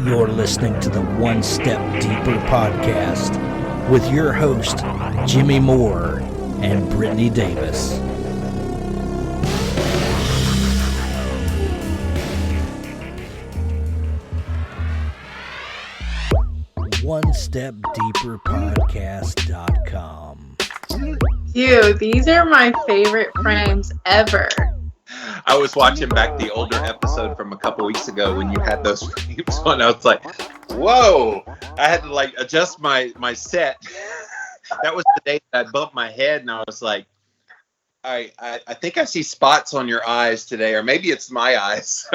You're listening to the One Step Deeper podcast with your host, Jimmy Moore and Brittany Davis. OneStepDeeperPodcast.com. Dude, these are my favorite frames ever. I was watching back the older episode from a couple weeks ago when you had those frames on. I was like, whoa. I had to adjust my set. That was the day that I bumped my head and I was like, I think I see spots on your eyes today, or maybe it's my eyes.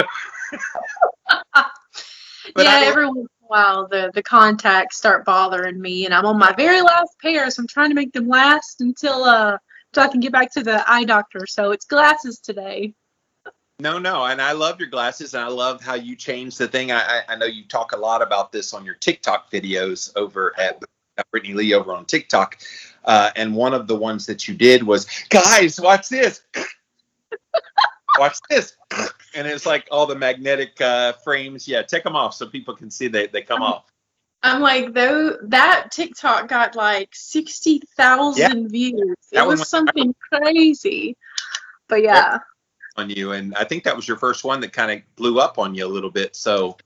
Yeah, every once in a while the contacts start bothering me, and I'm on my very last pair, so I'm trying to make them last until I can get back to the eye doctor. So it's glasses today. No, and I love your glasses, and I love how you changed the thing. I know you talk a lot about this on your TikTok videos over at Brittany Lee over on TikTok, and one of the ones that you did was, guys, watch this. Watch this. And it's like all the magnetic frames. Yeah, take them off so people can see they come off. I'm like, though, that TikTok got like 60,000 views. It was something crazy. But yeah. On you, and I think that was your first one that kind of blew up on you a little bit. So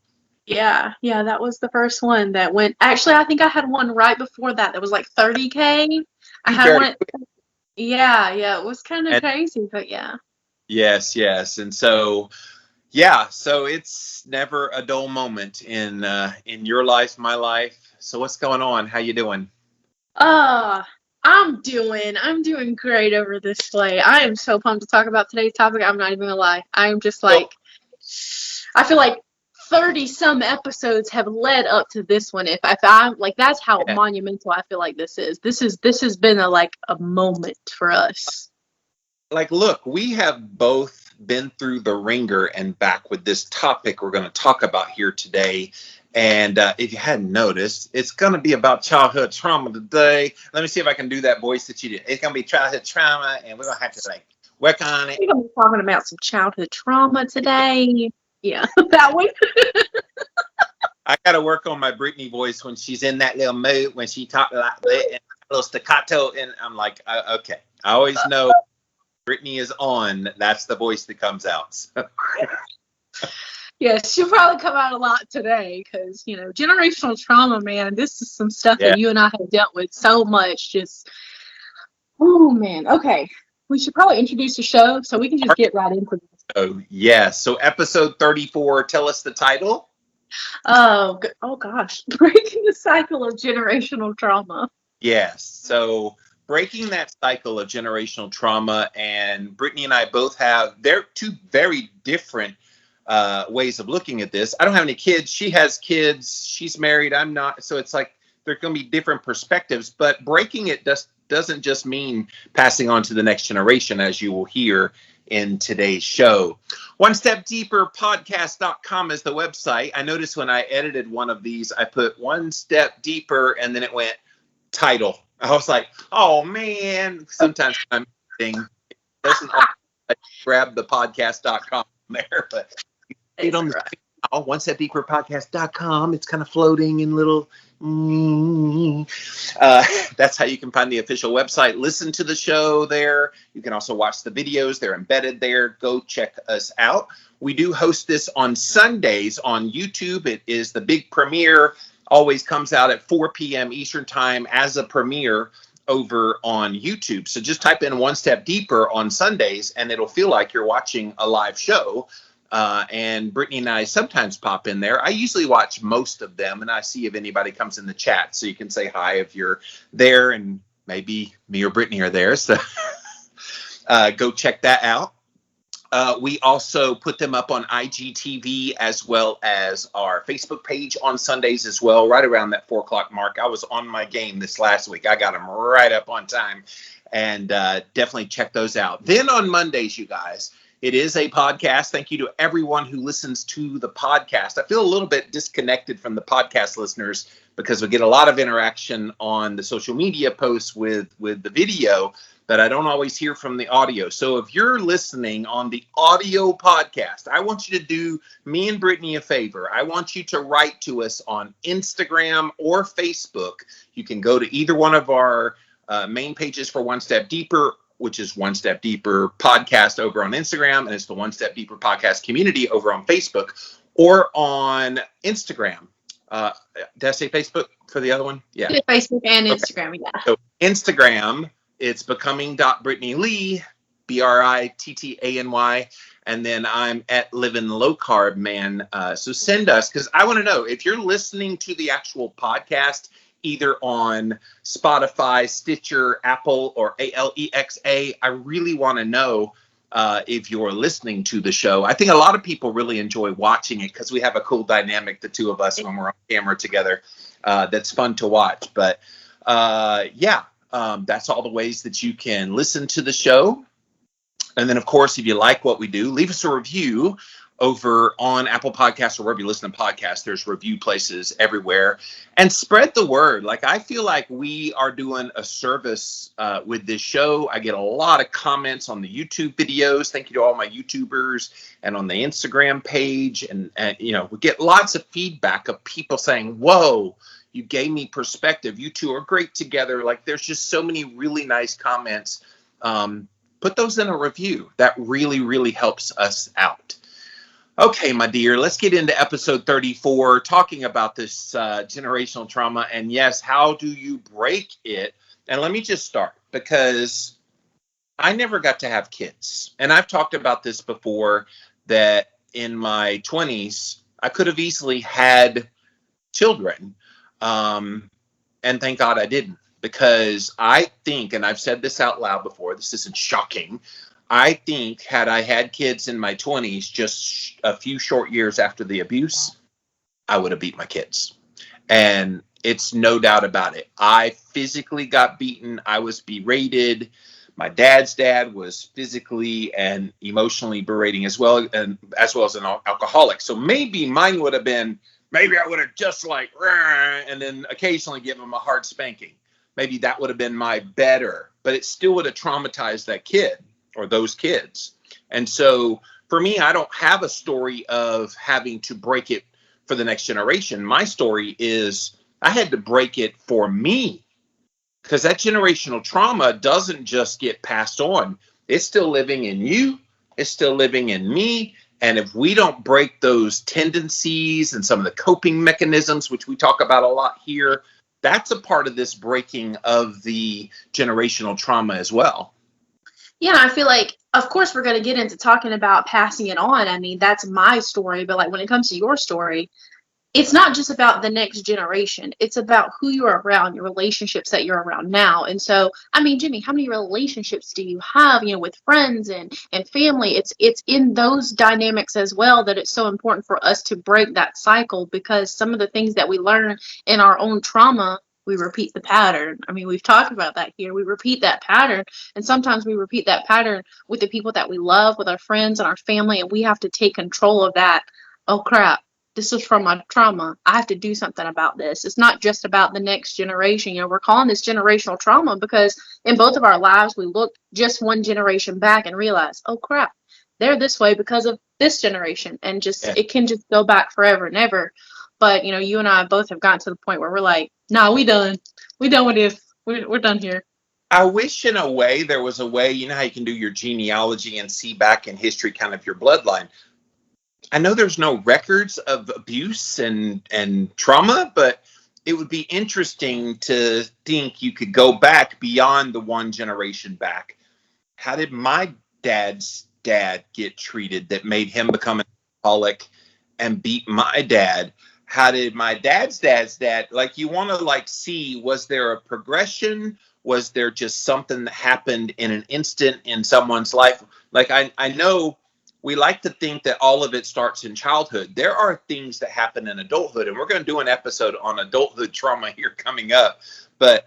yeah, that was the first one that went. Actually, I think I had one right before that was like 30K. I had one. Yeah, it was kind of crazy, but yeah. Yes, and so so it's never a dull moment in your life, my life. So what's going on? How you doing? I'm doing great over this slate. I am so pumped to talk about today's topic. I'm not even gonna lie. I'm just like, I feel like 30 some episodes have led up to this one. If I'm like, that's how monumental I feel like this is. This has been a moment for us. Like, look, we have both been through the ringer and back with this topic we're going to talk about here today. And if you hadn't noticed, it's going to be about childhood trauma today. Let me see if I can do that voice that you did. It's going to be childhood trauma, and we're going to have to work on it. We're going to be talking about some childhood trauma today. Yeah, that one. I got to work on my Brittany voice when she's in that little mood, when she talks like that, and a little staccato. And I'm like, okay, I always know Brittany is on. That's the voice that comes out. So. Yeah, she'll probably come out a lot today because, generational trauma, man, this is some stuff that you and I have dealt with so much. Oh, man. Okay. We should probably introduce the show so we can just get right into this. Oh, yes. So episode 34, tell us the title. Oh gosh. Breaking the cycle of generational trauma. Yes. So breaking that cycle of generational trauma, and Brittany and I both they're two very different ways of looking at this. I don't have any kids. She has kids. She's married. I'm not. So it's like there can be different perspectives, but breaking it doesn't just mean passing on to the next generation, as you will hear in today's show. OneStepDeeperPodcast.com is the website. I noticed when I edited one of these, I put One Step Deeper and then it went title. I was like, oh man, sometimes I'm thinking it doesn't grab the podcast.com there, but it on the OneStepDeeperPodcast.com. It's kind of floating in little. That's how you can find the official website. Listen to the show there. You can also watch the videos. They're embedded there. Go check us out. We do host this on Sundays on YouTube. It is the big premiere. Always comes out at 4 p.m. Eastern time as a premiere over on YouTube. So just type in One Step Deeper on Sundays and it'll feel like you're watching a live show. And Brittany and I sometimes pop in there. I usually watch most of them and I see if anybody comes in the chat. So you can say hi if you're there, and maybe me or Brittany are there. So go check that out. We also put them up on IGTV as well as our Facebook page on Sundays as well, right around that 4 o'clock mark. I was on my game this last week. I got them right up on time, and definitely check those out. Then on Mondays, you guys, it is a podcast. Thank you to everyone who listens to the podcast. I feel a little bit disconnected from the podcast listeners because we get a lot of interaction on the social media posts with the video. but I don't always hear from the audio. So if you're listening on the audio podcast, I want you to do me and Brittany a favor. I want you to write to us on Instagram or Facebook. You can go to either one of our main pages for One Step Deeper, which is One Step Deeper Podcast over on Instagram, and it's the One Step Deeper Podcast community over on Facebook, or on Instagram. Did I say Facebook for the other one? Yeah. Facebook and Instagram, yeah. So Instagram, it's becoming.brittanylee, BRITTANY, and then I'm at Living Low Carb Man. So send us, because I want to know if you're listening to the actual podcast, either on Spotify, Stitcher, Apple, or Alexa. I really want to know if you're listening to the show. I think a lot of people really enjoy watching it because we have a cool dynamic, the two of us, when we're on camera together. That's fun to watch. But that's all the ways that you can listen to the show. And then, of course, if you like what we do, leave us a review over on Apple Podcasts or wherever you listen to podcasts. There's review places everywhere, and spread the word. Like, I feel like we are doing a service with this show. I get a lot of comments on the YouTube videos. Thank you to all my YouTubers, and on the Instagram page. And we get lots of feedback of people saying, whoa, you gave me perspective. You two are great together. Like, there's just so many really nice comments. Put those in a review. That really, really helps us out. Okay, my dear, let's get into episode 34, talking about this generational trauma. And yes, how do you break it? And let me just start, because I never got to have kids. And I've talked about this before, that in my 20s, I could have easily had children. And thank God I didn't, because I think, and I've said this out loud before, this isn't shocking, I think had I had kids in my 20s, just a few short years after the abuse, I would have beat my kids. And it's no doubt about it. I physically got beaten. I was berated. My dad's dad was physically and emotionally berating as well, and as well as an alcoholic. So maybe mine would have been, maybe I would have just like, and then occasionally give him a hard spanking. Maybe that would have been my better, but it still would have traumatized that kid or those kids. And so for me, I don't have a story of having to break it for the next generation. My story is I had to break it for me, because that generational trauma doesn't just get passed on. It's still living in you. It's still living in me. And if we don't break those tendencies and some of the coping mechanisms, which we talk about a lot here, that's a part of this breaking of the generational trauma as well. Yeah, I feel like, of course, we're going to get into talking about passing it on. I mean, that's my story. But like, when it comes to your story, it's not just about the next generation. It's about who you're around, your relationships that you're around now. And so, I mean, Jimmy, how many relationships do you have, with friends and family? It's in those dynamics as well that it's so important for us to break that cycle, because some of the things that we learn in our own trauma, we repeat the pattern. I mean, we've talked about that here. We repeat that pattern. And sometimes we repeat that pattern with the people that we love, with our friends and our family. And we have to take control of that. Oh, crap. This is from my trauma. I have to do something about this. It's not just about the next generation. We're calling this generational trauma because in both of our lives, we look just one generation back and realize, oh, crap, they're this way because of this generation. And It can just go back forever and ever. But, you and I both have gotten to the point where we're like, nah, we done. We done with this. We're done here. I wish in a way there was a way, how you can do your genealogy and see back in history kind of your bloodline. I know there's no records of abuse and trauma, but it would be interesting to think you could go back beyond the one generation back. How did my dad's dad get treated that made him become an alcoholic and beat my dad? How did my dad's dad, like, you want to see, was there a progression? Was there just something that happened in an instant in someone's life? Like, I know we like to think that all of it starts in childhood. There are things that happen in adulthood, and we're going to do an episode on adulthood trauma here coming up. But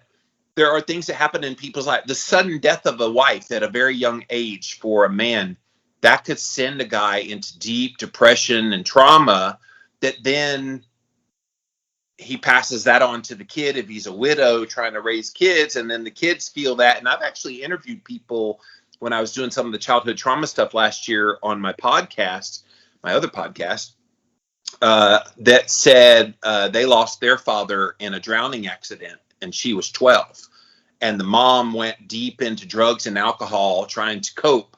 there are things that happen in people's life. The sudden death of a wife at a very young age for a man, that could send a guy into deep depression and trauma that then he passes that on to the kid if he's a widow trying to raise kids, and then the kids feel that. And I've actually interviewed people when I was doing some of the childhood trauma stuff last year on my podcast, my other podcast, that said they lost their father in a drowning accident, and she was 12. And the mom went deep into drugs and alcohol trying to cope.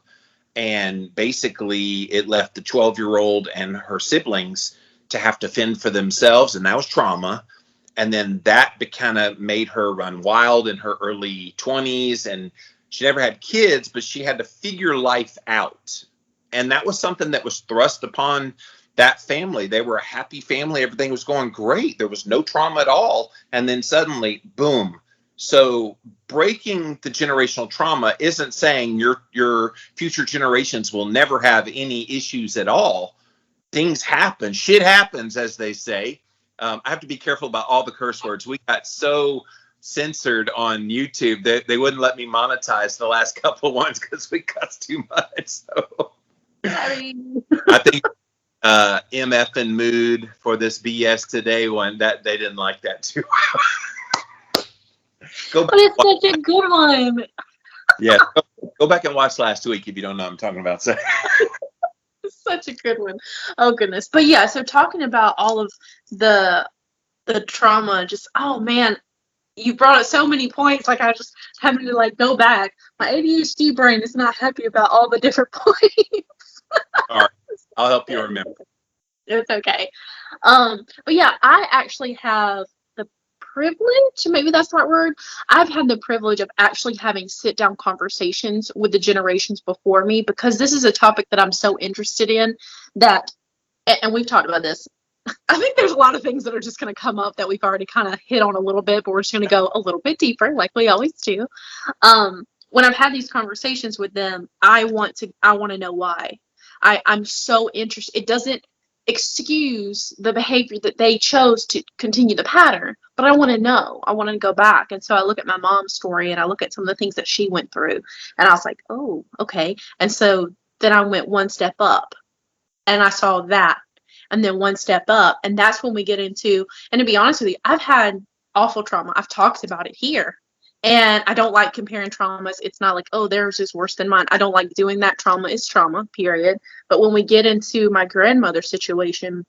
And basically it left the 12-year-old and her siblings to have to fend for themselves. And that was trauma. And then that kind of made her run wild in her early 20s. And she never had kids, but she had to figure life out. And that was something that was thrust upon that family. They were a happy family. Everything was going great. There was no trauma at all. And then suddenly, boom. So breaking the generational trauma isn't saying your future generations will never have any issues at all. Things happen. Shit happens, as they say. I have to be careful about all the curse words. We got so censored on YouTube that they wouldn't let me monetize the last couple ones because we cuss too much. So Sorry. I think MF and Mood for this BS today one, that they didn't like that too. But it's such a good one. Yeah, go back and watch last week if you don't know what I'm talking about. So. It's such a good one. Oh goodness. But yeah, so talking about all of the trauma, just oh man, you brought up so many points. Like I just having to like go back. My ADHD brain is not happy about all the different points. All right, I'll help you remember. It's okay. But yeah, I actually have the privilege, maybe that's the right word. I've had the privilege of actually having sit-down conversations with the generations before me because this is a topic that I'm so interested in that, and we've talked about this. I think there's a lot of things that are just going to come up that we've already kind of hit on a little bit, but we're just going to go a little bit deeper like we always do. When I've had these conversations with them, I want to know why. I'm so interested. It doesn't excuse the behavior that they chose to continue the pattern, but I want to know. I want to go back. And so I look at my mom's story and I look at some of the things that she went through and I was like, oh, okay. And so then I went one step up and I saw that and then one step up. And that's when we get into, and to be honest with you, I've had awful trauma. I've talked about it here. And I don't like comparing traumas. It's not like, oh, theirs is worse than mine. I don't like doing that. Trauma is trauma, period. But when we get into my grandmother's situation,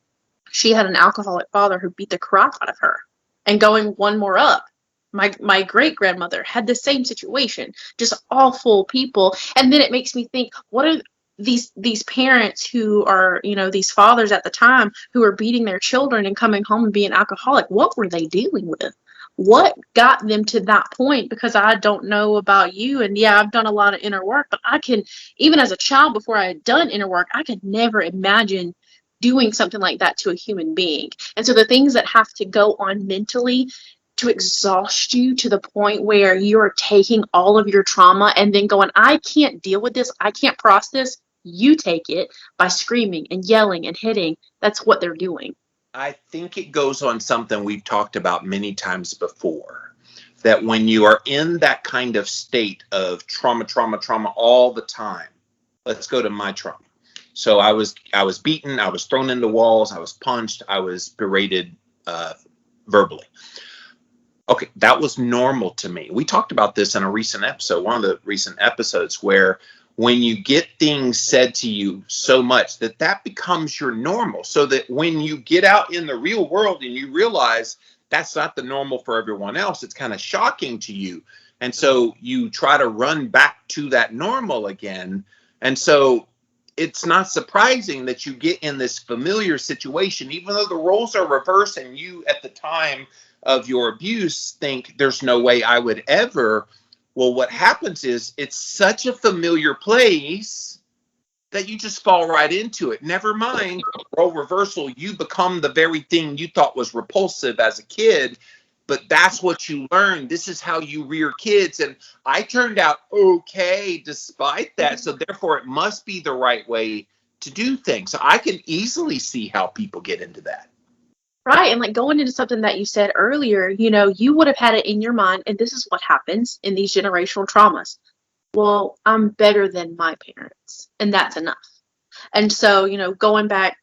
she had an alcoholic father who beat the crap out of her. And going one more up, my great grandmother had the same situation, just awful people. And then it makes me think, what are these parents who are, these fathers at the time who are beating their children and coming home and being alcoholic? What were they dealing with? What got them to that point? Because I don't know about you. And yeah, I've done a lot of inner work, but I can, even as a child before I had done inner work, I could never imagine doing something like that to a human being. And so the things that have to go on mentally to exhaust you to the point where you're taking all of your trauma and then going, I can't deal with this. I can't process this. You take it by screaming and yelling and hitting. That's what they're doing. I think it goes on something we've talked about many times before, that when you are in that kind of state of trauma all the time, let's go to my trauma. So I was beaten, I was thrown into walls, I was punched, I was berated verbally. Okay, that was normal to me. We talked about this in a recent episode, one of the recent episodes, where when you get things said to you so much that becomes your normal, so that when you get out in the real world and you realize that's not the normal for everyone else, it's kind of shocking to you. And so you try to run back to that normal again. And so it's not surprising that you get in this familiar situation, even though the roles are reversed and you at the time of your abuse think there's no way I would ever. Well, what happens is it's such a familiar place that you just fall right into it. Never mind role reversal. You become the very thing you thought was repulsive as a kid, but that's what you learn. This is how you rear kids. And I turned out okay despite that. So therefore it must be the right way to do things. So I can easily see how people get into that. Right. And like going into something that you said earlier, you would have had it in your mind. And this is what happens in these generational traumas. Well, I'm better than my parents. And that's enough. And so, going back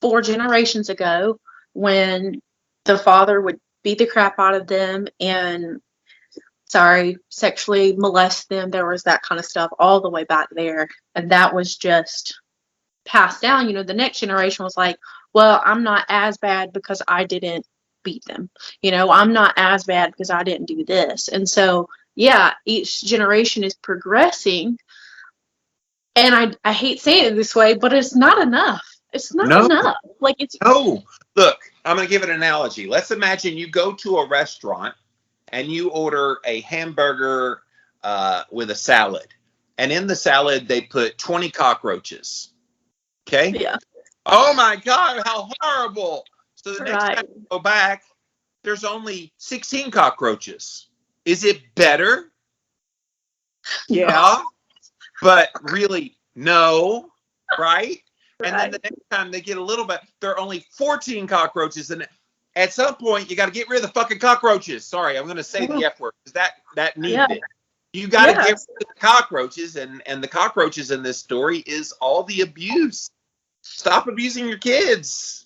4 generations ago, when the father would beat the crap out of them and, sexually molest them. There was that kind of stuff all the way back there. And that was just passed down. The next generation was like, well, I'm not as bad because I didn't beat them. I'm not as bad because I didn't do this. And so, yeah, each generation is progressing. And I hate saying it this way, but it's not enough. It's not enough. Like, it's no. Look, I'm going to give an analogy. Let's imagine you go to a restaurant and you order a hamburger with a salad. And in the salad, they put 20 cockroaches. Okay? Yeah. Oh, my God, how horrible. So the next Right. time you go back, there's only 16 cockroaches. Is it better? Yeah. But really, no. Right? And then the next time they get a little bit, there are only 14 cockroaches. And at some point, you got to get rid of the fucking cockroaches. Sorry, I'm going to say the F word because that needed it. You got to get rid of the cockroaches. And the cockroaches in this story is all the abuse. Stop abusing your kids.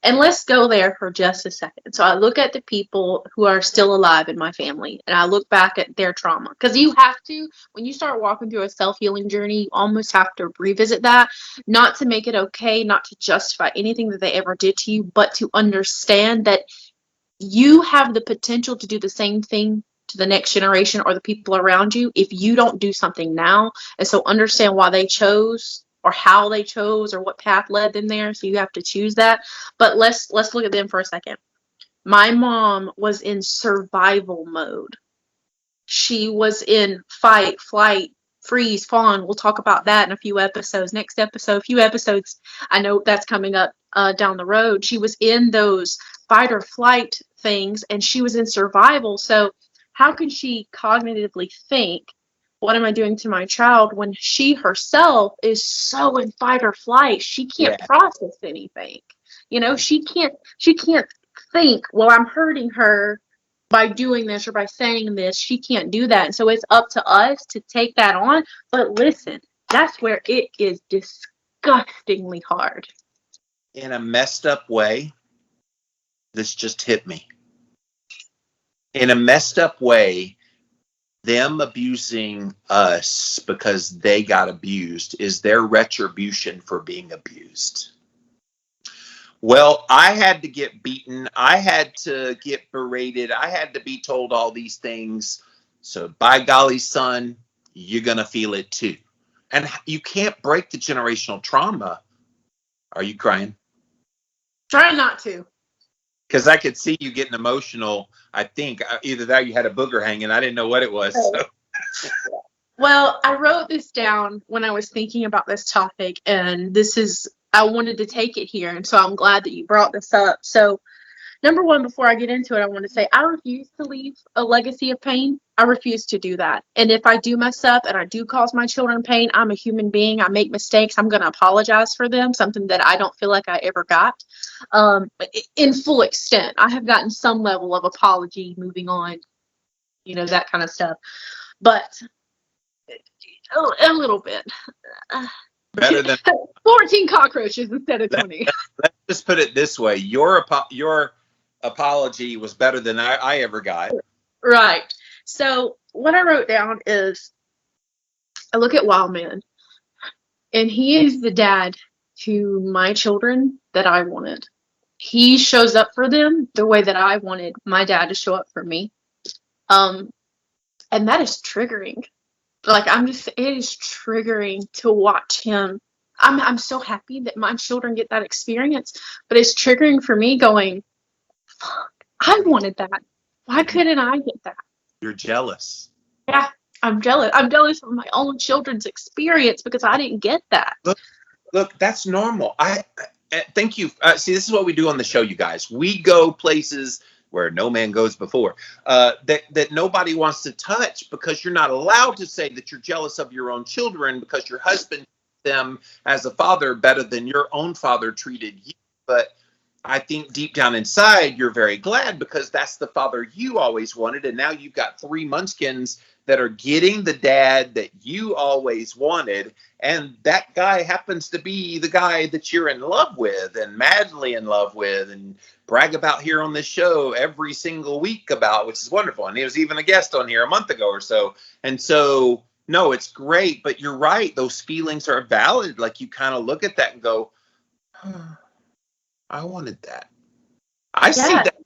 And let's go there for just a second. So I look at the people who are still alive in my family, and I look back at their trauma. Because you have to, when you start walking through a self-healing journey, you almost have to revisit that, not to make it okay, not to justify anything that they ever did to you, but to understand that you have the potential to do the same thing to the next generation or the people around you if you don't do something now. And so understand why they chose, or how they chose, or what path led them there. So you have to choose that. But let's look at them for a second. My mom was in survival mode. She was in fight, flight, freeze, fawn. We'll talk about that in a few episodes. Next episode, a few episodes, I know that's coming up down the road. She was in those fight or flight things, and she was in survival. So how can she cognitively think, what am I doing to my child, when she herself is so in fight or flight? She can't process anything. She can't think, well, I'm hurting her by doing this or by saying this. She can't do that. And so it's up to us to take that on. But listen, that's where it is disgustingly hard. In a messed up way, this just hit me. In a messed up way, them abusing us because they got abused is their retribution for being abused. Well, I had to get beaten. I had to get berated. I had to be told all these things. So by golly, son, you're going to feel it too. And you can't break the generational trauma. Are you crying? Try not to. Because I could see you getting emotional. I think either that or you had a booger hanging. I didn't know what it was. So. Well, I wrote this down when I was thinking about this topic, and I wanted to take it here. And so I'm glad that you brought this up. So number one, before I get into it, I want to say I refuse to leave a legacy of pain. I refuse to do that. And if I do mess up and I do cause my children pain, I'm a human being. I make mistakes. I'm going to apologize for them, something that I don't feel like I ever got in full extent. I have gotten some level of apology, moving on, that kind of stuff. But a little bit. Better than 14 cockroaches instead of 20. Let's just put it this way. Your apology was better than I ever got. Right. So what I wrote down is, I look at Wildman, and he is the dad to my children that I wanted. He shows up for them the way that I wanted my dad to show up for me. And that is triggering. Like, it is triggering to watch him. I'm so happy that my children get that experience, but it's triggering for me, going, fuck, I wanted that. Why couldn't I get that? You're jealous. Yeah, I'm jealous. I'm jealous of my own children's experience because I didn't get that. Look, that's normal. I thank you. See, this is what we do on the show, you guys. We go places where no man goes before, that nobody wants to touch, because you're not allowed to say that you're jealous of your own children because your husband treated them as a father better than your own father treated you. But I think deep down inside, you're very glad because that's the father you always wanted. And now you've got 3 munchkins that are getting the dad that you always wanted. And that guy happens to be the guy that you're in love with and madly in love with and brag about here on this show every single week about, which is wonderful. And he was even a guest on here a month ago or so. And so, no, it's great, but you're right. Those feelings are valid. Like you kind of look at that and go, I wanted that. I see that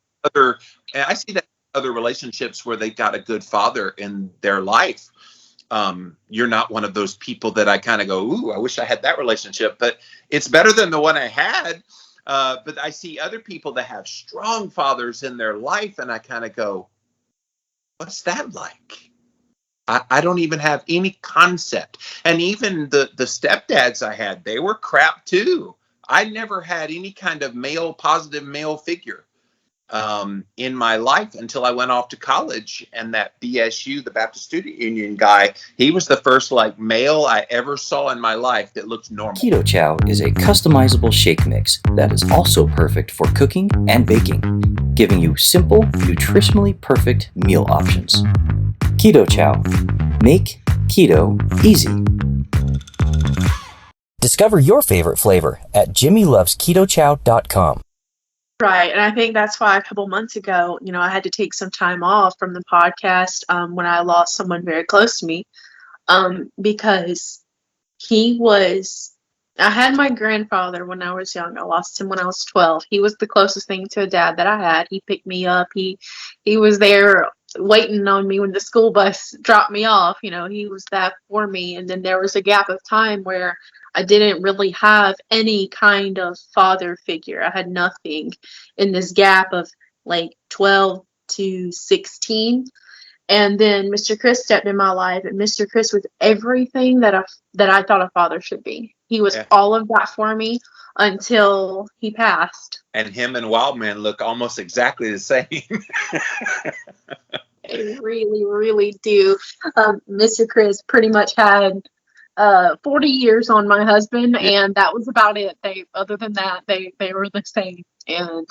in other relationships where they've got a good father in their life. You're not one of those people that I kind of go, ooh, I wish I had that relationship, but it's better than the one I had. But I see other people that have strong fathers in their life, and I kind of go, what's that like? I don't even have any concept. And even the stepdads I had, they were crap too. I never had any kind of positive male figure in my life until I went off to college. And that BSU, the Baptist Student Union guy, he was the first like male I ever saw in my life that looked normal. Keto Chow is a customizable shake mix that is also perfect for cooking and baking, giving you simple, nutritionally perfect meal options. Keto Chow. Make keto easy. Discover your favorite flavor at jimmylovesketochow.com. Right, and I think that's why a couple months ago, I had to take some time off from the podcast when I lost someone very close to me, because I had my grandfather when I was young. I lost him when I was 12. He was the closest thing to a dad that I had. He picked me up. He was there waiting on me when the school bus dropped me off. He was that for me. And then there was a gap of time where I didn't really have any kind of father figure. I had nothing in this gap of like 12 to 16. And then Mr. Chris stepped in my life, and Mr. Chris was everything that I thought a father should be. He was all of that for me until he passed. And him and Wildman look almost exactly the same. They really, really do. Mr. Chris pretty much had 40 years on my husband, and that was about it. Other than that, they were the same. And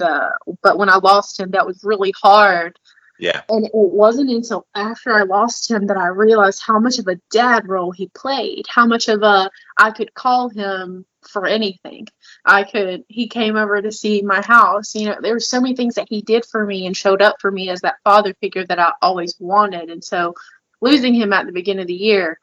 but when I lost him, that was really hard. Yeah. And it wasn't until after I lost him that I realized how much of a dad role he played, how much of I could call him for anything. He came over to see my house. There were so many things that he did for me and showed up for me as that father figure that I always wanted. And so losing him at the beginning of the year,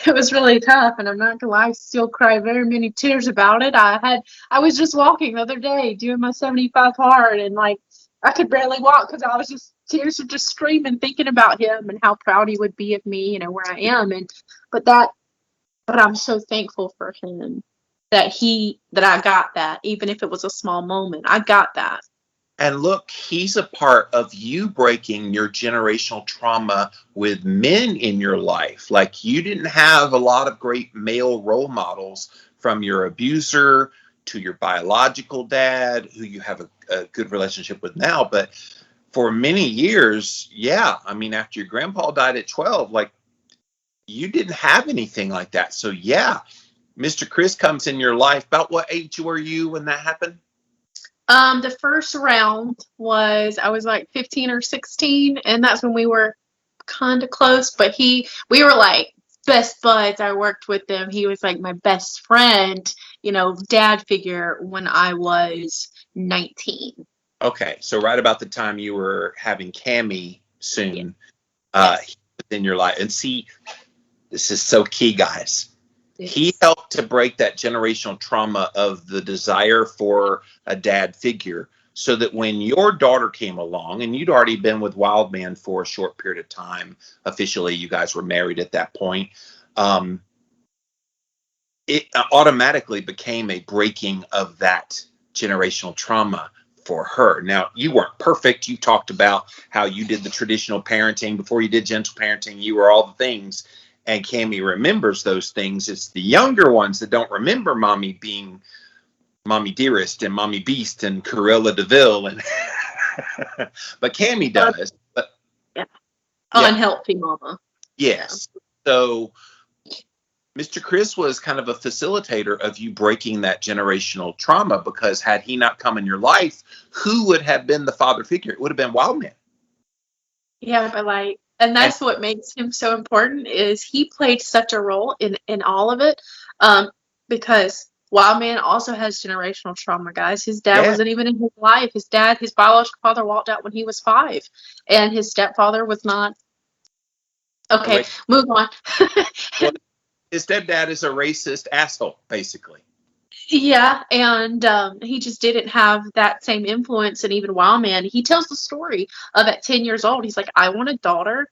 it was really tough, and I'm not gonna lie, I still cry very many tears about it. I was just walking the other day doing my 75 hard, and like I could barely walk because I was just tears were just streaming thinking about him and how proud he would be of me, where I am. But I'm so thankful for him that I got that, even if it was a small moment. I got that. And look, he's a part of you breaking your generational trauma with men in your life. Like, you didn't have a lot of great male role models, from your abuser to your biological dad, who you have a good relationship with now. But for many years, after your grandpa died at 12, like, you didn't have anything like that. So Mr. Chris comes in your life. About what age were you when that happened? The first round I was like 15 or 16, and that's when we were kind of close, but we were like best buds. I worked with him. He was like my best friend, dad figure when I was 19. Okay. So right about the time you were having Cammie soon, yes. He was in your life. And see, this is so key, guys. He helped to break that generational trauma of the desire for a dad figure, so that when your daughter came along, and you'd already been with Wildman for a short period of time, officially you guys were married at that point, it automatically became a breaking of that generational trauma for her. Now, you weren't perfect. You talked about how you did the traditional parenting before you did gentle parenting. You were all the things. And Cammie remembers those things. It's the younger ones that don't remember mommy being Mommy Dearest and Mommy Beast and Corella DeVille, and but Cammie does. But unhealthy mama. Yes. Yeah. So Mr. Chris was kind of a facilitator of you breaking that generational trauma, because had he not come in your life, who would have been the father figure? It would have been Wildman. Yeah, but like, and And that's what makes him so important is he played such a role in all of it. Um, because Wild Man also has generational trauma, guys. His dad yeah, wasn't even in his life. His biological father walked out when he was 5, and his stepfather was not. a Okay, move on. well, his stepdad is a racist asshole, basically. Yeah, and he just didn't have that same influence. And even Wild Man, he tells the story of at 10 years old, he's like, I want a daughter,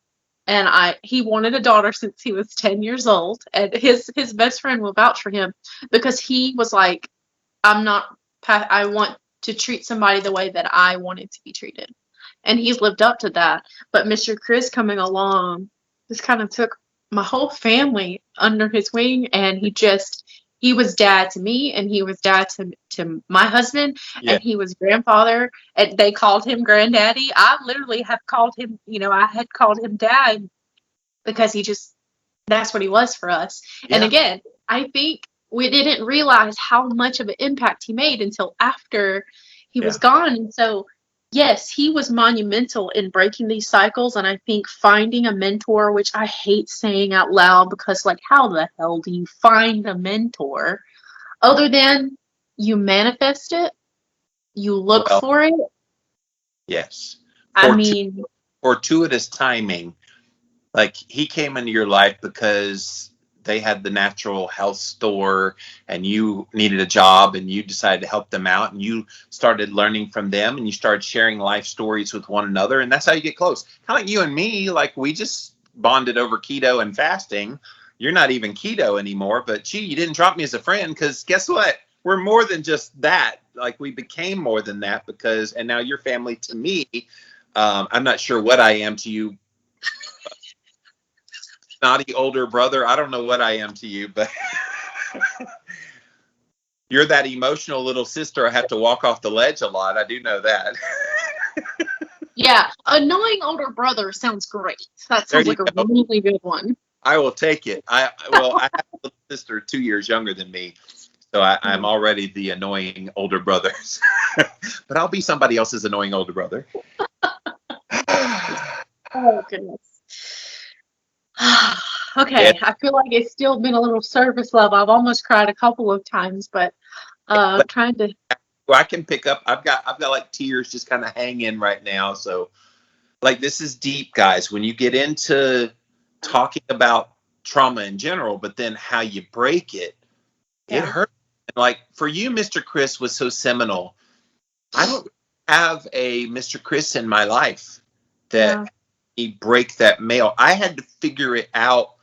and he wanted a daughter since he was 10 years old, and his best friend will vouch for him because he was like, I'm not, I want to treat somebody the way that I wanted to be treated, and he's lived up to that. But Mr. Chris coming along just kind of took my whole family under his wing, and he was dad to me, and he was dad to my husband, Yeah, and he was grandfather, and they called him granddaddy. I literally have called him, I had called him dad because that's what he was for us. And yeah, again, I think we didn't realize how much of an impact he made until after he was yeah. gone. And so, yes, he was monumental in breaking these cycles. And I think finding a mentor, which I hate saying out loud because, like, how the hell do you find a mentor other than you manifest it, you look Well, for it? yes. I mean, Fortuitous timing. Like he came into your life because they had the natural health store and you needed a job and you decided to help them out and you started learning from them and you started sharing life stories with one another. And that's how you get close. Kind of like you and me, like we just bonded over keto and fasting. You're not even keto anymore, but gee, you didn't drop me as a friend because guess what? We're more than just that. Like we became more than that because, and now you're family to me. I'm not sure what I am to you, naughty older brother. I don't know what I am to you, but you're that emotional little sister I have to walk off the ledge a lot. I do know that. yeah, annoying older brother sounds great. That There sounds you like a go. really good one. I will take it. I have a little sister 2 years younger than me, so I'm already the annoying older brother. But I'll be somebody else's annoying older brother. Oh, goodness. Yeah, Okay, I feel like it's still been a little surface level. I've almost cried a couple of times, but but trying to. I can pick up. I've got like tears just kind of hanging right now. So like this is deep, guys. When you get into talking about trauma in general, but then how you break it, it Yeah. hurts. Like for you, Mr. Chris was so seminal. I don't have a Mr. Chris in my life that Yeah. he break that male. I had to figure it out,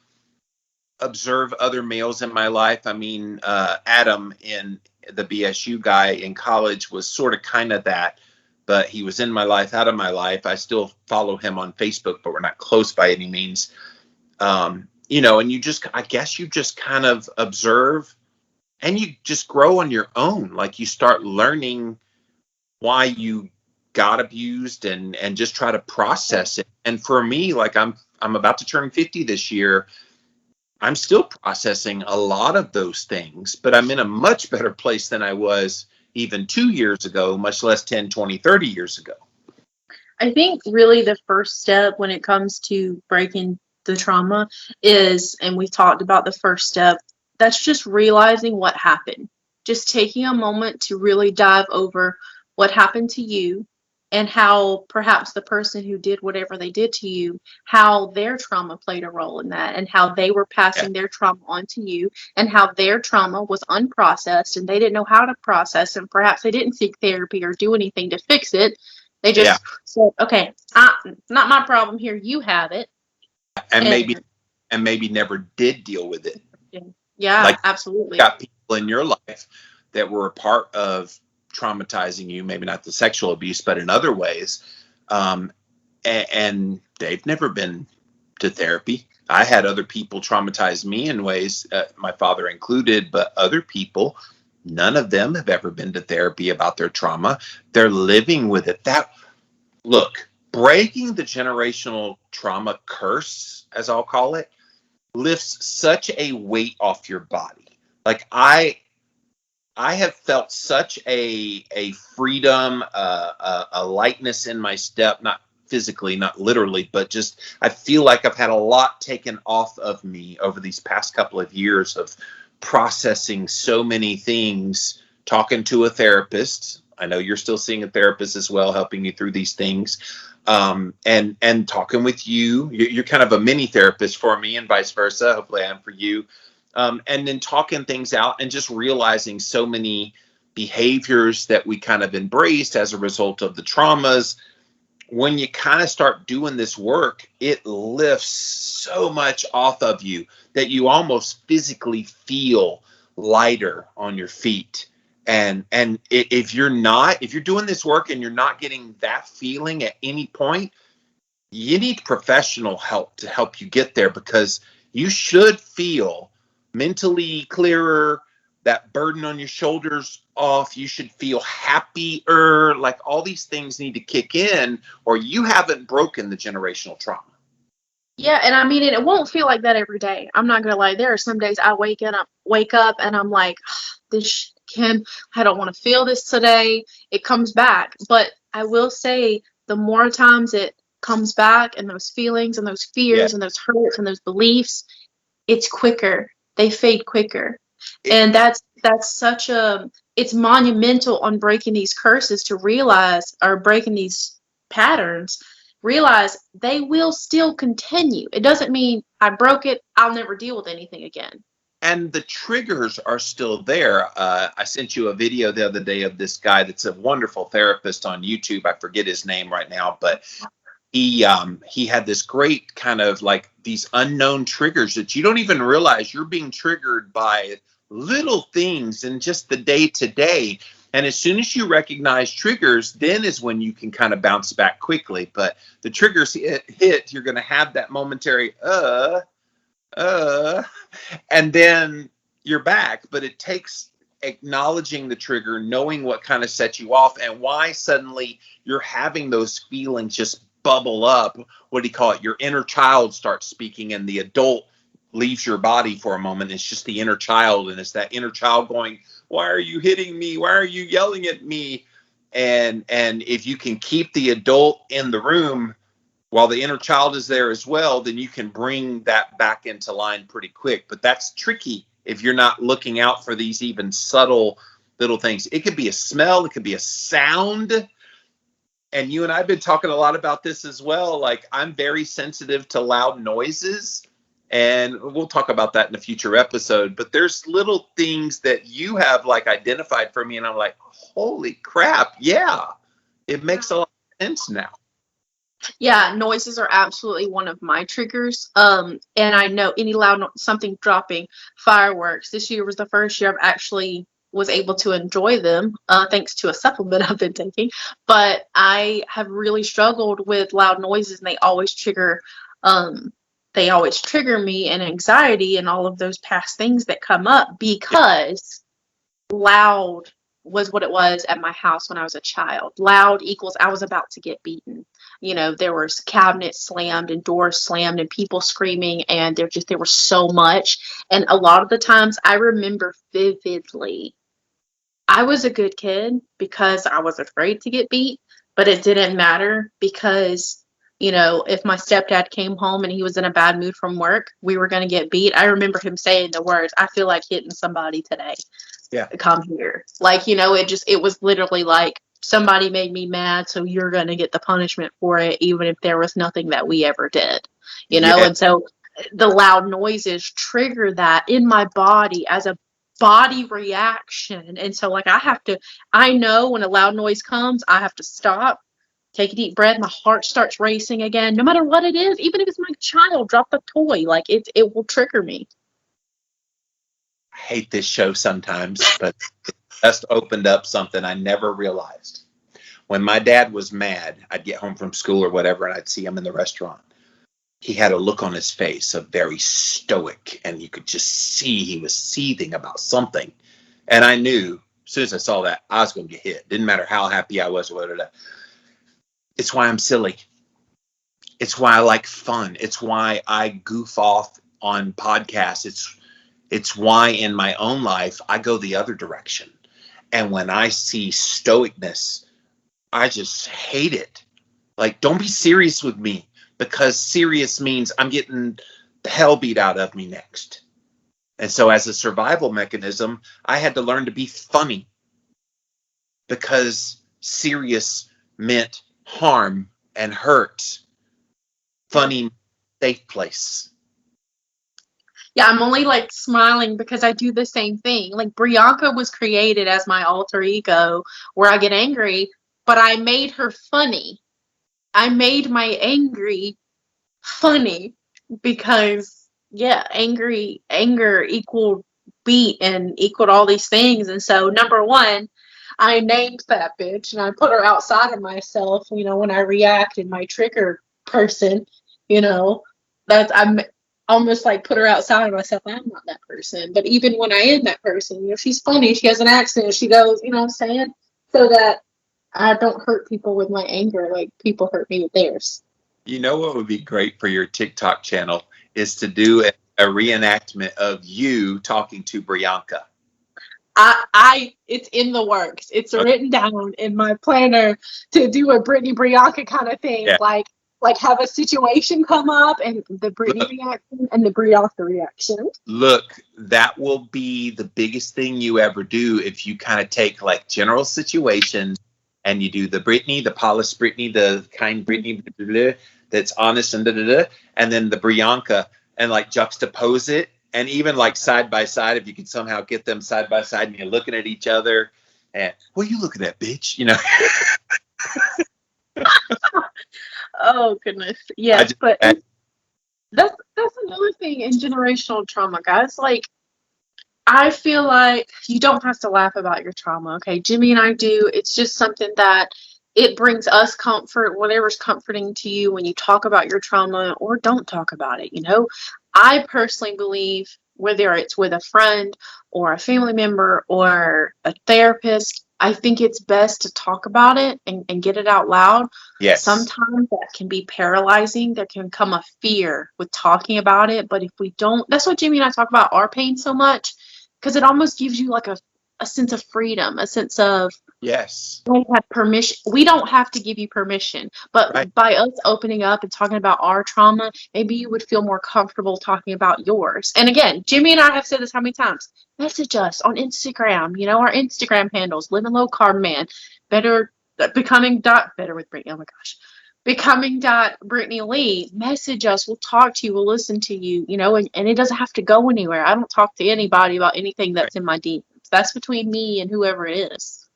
observe other males in my life. I mean, Adam in the BSU guy in college was sort of kind of that, but he was in my life, out of my life. I still follow him on Facebook, but we're not close by any means. And I guess you just kind of observe and you just grow on your own. Like you start learning why you got abused and just try to process it. And for me, like I'm about to turn 50 this year. I'm still processing a lot of those things, but I'm in a much better place than I was even 2 years ago, much less 10, 20, 30 years ago. I think really the first step when it comes to breaking the trauma is, and we talked about the first step, that's just realizing what happened. Just taking a moment to really dive over what happened to you and how perhaps the person who did whatever they did to you, how their trauma played a role in that, and how they were Yeah. passing their trauma on to you, and how their trauma was unprocessed and they didn't know how to process, and perhaps they didn't seek therapy or do anything to fix it. They Yeah. just said, okay, not my problem here. You have it. And And maybe never did deal with it. yeah, Like absolutely. got people in your life that were a part of traumatizing you, maybe not the sexual abuse, but in other ways. And they've never been to therapy. I had other people traumatize me in ways, my father included, but other people, none of them have ever been to therapy about their trauma. They're living with it. Look, breaking the generational trauma curse, as I'll call it, lifts such a weight off your body. Like I have felt such a freedom, a lightness in my step. Not physically, not literally, but just I feel like I've had a lot taken off of me over these past couple of years of processing so many things, talking to a therapist. I know you're still seeing a therapist as well, helping you through these things. And talking with you. You're kind of a mini therapist for me and vice versa. Hopefully I am for you. And then talking things out and just realizing so many behaviors that we kind of embraced as a result of the traumas. When you kind of start doing this work, it lifts so much off of you that you almost physically feel lighter on your feet. And if you're doing this work and you're not getting that feeling at any point, you need professional help to help you get there, because you should feel mentally clearer, that burden on your shoulders off. You should feel happier. Like all these things need to kick in, or you haven't broken the generational trauma. Yeah, and I mean, it won't feel like that every day. I'm not gonna lie. There are some days I wake up, and I'm like, I don't want to feel this today. It comes back, but I will say, the more times it comes back, and those feelings and those fears and those hurts and those beliefs, it's quicker. They fade quicker, and that's such it's monumental on breaking these curses to realize, or breaking these patterns. Realize they will still continue. It doesn't mean I broke it, I'll never deal with anything again. And the triggers are still there. I sent you a video the other day of this guy that's a wonderful therapist on YouTube. I forget his name right now, but he had this great kind of like these unknown triggers that you don't even realize you're being triggered by little things in just the day to day. And as soon as you recognize triggers, then is when you can kind of bounce back quickly. But the triggers hit, you're going to have that momentary, and then you're back. But it takes acknowledging the trigger, knowing what kind of set you off and why suddenly you're having those feelings just bubble up. What do you call it? Your inner child starts speaking, and the adult leaves your body for a moment. It's just the inner child, and it's that inner child going, why are you hitting me? Why are you yelling at me? And if you can keep the adult in the room while the inner child is there as well, then you can bring that back into line pretty quick. But that's tricky if you're not looking out for these even subtle little things. It could be a smell, it could be a sound. And you and I have been talking a lot about this as well. Like, I'm very sensitive to loud noises. And we'll talk about that in a future episode. But there's little things that you have like identified for me, and I'm like, holy crap, yeah, it makes a lot of sense now. Yeah, noises are absolutely one of my triggers. And I know any loud something dropping, fireworks. This year was the first year I've actually was able to enjoy them, thanks to a supplement I've been taking. But I have really struggled with loud noises, and they always trigger me and anxiety and all of those past things that come up, because loud was what it was at my house when I was a child. Loud equals I was about to get beaten. You know, there was cabinets slammed and doors slammed and people screaming, and there was so much. And a lot of the times I remember vividly, I was a good kid because I was afraid to get beat, but it didn't matter because, you know, if my stepdad came home and he was in a bad mood from work, we were going to get beat. I remember him saying the words, I feel like hitting somebody today. Yeah. Come here. Like, you know, it was literally like, somebody made me mad, so you're going to get the punishment for it, even if there was nothing that we ever did, you know? And so the loud noises trigger that in my body as a body reaction. And so like, I know when a loud noise comes, I have to stop, take a deep breath. My heart starts racing again, no matter what it is. Even if it's my child drop a toy, like it will trigger me. I hate this show sometimes, but it just opened up something I never realized. When my dad was mad, I'd get home from school or whatever, and I'd see him in the restaurant. He had a look on his face of very stoic, and you could just see he was seething about something. And I knew as soon as I saw that, I was going to get hit. Didn't matter how happy I was. It's why I'm silly. It's why I like fun. It's why I goof off on podcasts. It's why in my own life, I go the other direction. And when I see stoicness, I just hate it. Like, don't be serious with me, because serious means I'm getting the hell beat out of me next. And so as a survival mechanism, I had to learn to be funny, because serious meant harm and hurt. Funny, safe place. Yeah, I'm only like smiling because I do the same thing. Like Brianka was created as my alter ego where I get angry, but I made her funny. I made my angry funny because yeah, anger equaled beat and equaled all these things. And so number one, I named that bitch and I put her outside of myself, when I react in my trigger person, you know, I'm almost like put her outside of myself. I'm not that person. But even when I am that person, she's funny, she has an accent, she goes, you know what I'm saying? So that I don't hurt people with my anger like people hurt me with theirs. You know what would be great for your TikTok channel is to do a reenactment of you talking to Brianka. It's in the works. It's written down in my planner to do a Brittany Brianka kind of thing. Yeah. Like have a situation come up and the Brittany reaction and the Brianka reaction. Look, that will be the biggest thing you ever do if you kind of take like general situations and you do the Brittany, the polished Brittany, the kind Brittany, blah, blah, blah, that's honest and and then the Brianka, and like juxtapose it. And even like side by side, if you could somehow get them side by side and you're looking at each other and, what are you looking at, bitch? Oh, goodness. Yes, but that's another thing in generational trauma, guys. Like, I feel like you don't have to laugh about your trauma, okay? Jimmy and I do. It's just something that it brings us comfort, whatever's comforting to you when you talk about your trauma or don't talk about it, I personally believe whether it's with a friend or a family member or a therapist, I think it's best to talk about it and get it out loud. Yes. Sometimes that can be paralyzing. There can come a fear with talking about it. But if we don't, that's what Jimmy and I talk about our pain so much, because it almost gives you like a sense of freedom, a sense of, yes, we have permission. We don't have to give you permission, but right. By us opening up and talking about our trauma, maybe you would feel more comfortable talking about yours. And again, Jimmy and I have said this how many times? Message us on Instagram. Our Instagram handles: Living Low Carb Man, better with Brittany. Oh my gosh, becoming Brittany Lee. Message us. We'll talk to you. We'll listen to you. And it doesn't have to go anywhere. I don't talk to anybody about anything that's in my DMs. That's between me and whoever it is.